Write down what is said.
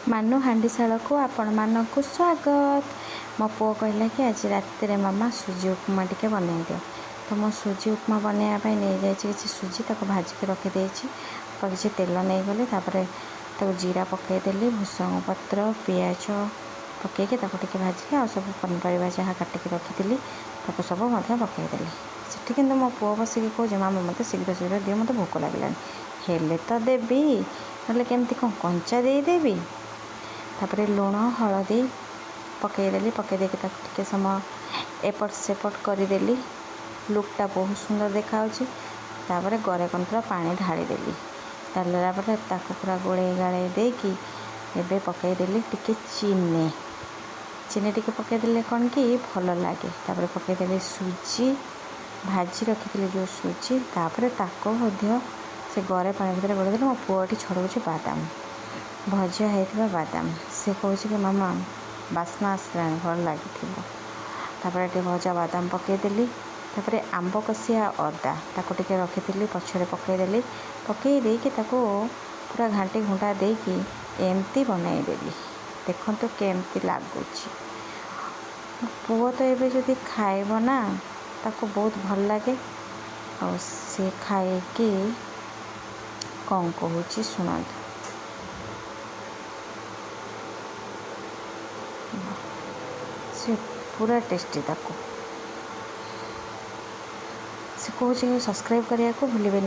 ମାନୁ हांडीशाला को आपण मानक स्वागत। मो पुओ कहला कि आज रात मामा सुजी उपमा टे बनई दियो। तो मो सुजी उपमा बनवाई नहीं जाए किसी सुजी तक भाजिक रखीदे किसी तेल नहीं गली जीरा पकईदेली भूसंग पत्र पियाज पकईकि टे भाजिक आ सब पनीपरिया जहाँ काटिक रखी सब पकईदेली। सेठी कि मो पुओ बसिक कहे मामा मत शीघ्र शीघ्र दियो मत भोक लगे हेले तो देवी ना केमती कौन कंचा देदेवी। तापर लुण हलदी पकईदेली पकईदे टे समय एपट सेपट करदेली लुकटा बहुत सुंदर देखा। गरे कंतर पानी ढालीदेली ढाला पूरा गोले गाड़े देकी एबे पकईदेली टिके चीनी चीनी टिके पकईदेले कौन कि भल लगे। तापर पकईदेली सुजी भाजी रखी जो सुजी तापर से गरे पानी भर गोल मो पुओटी छड़ाऊँ बादाम भजा होता बादाम से कहे कि मामा बास्ना आसला भल लगे। ये भजा बादाम पकईदेली तापर आंब कषिया अदा ताको टिके रखी पछरे पकईदेली पकईदे पूरा घाटी घुंटा देकी एमती बनईदेली। देखो तो केमती लगुच पुओ तो ये जदि खाइब ना ताको बहुत भल लगे और सी खाई कौन कहूँ शुणु से पूरा टेस्टी ताको से कहे सब्सक्राइब करने को भूलें।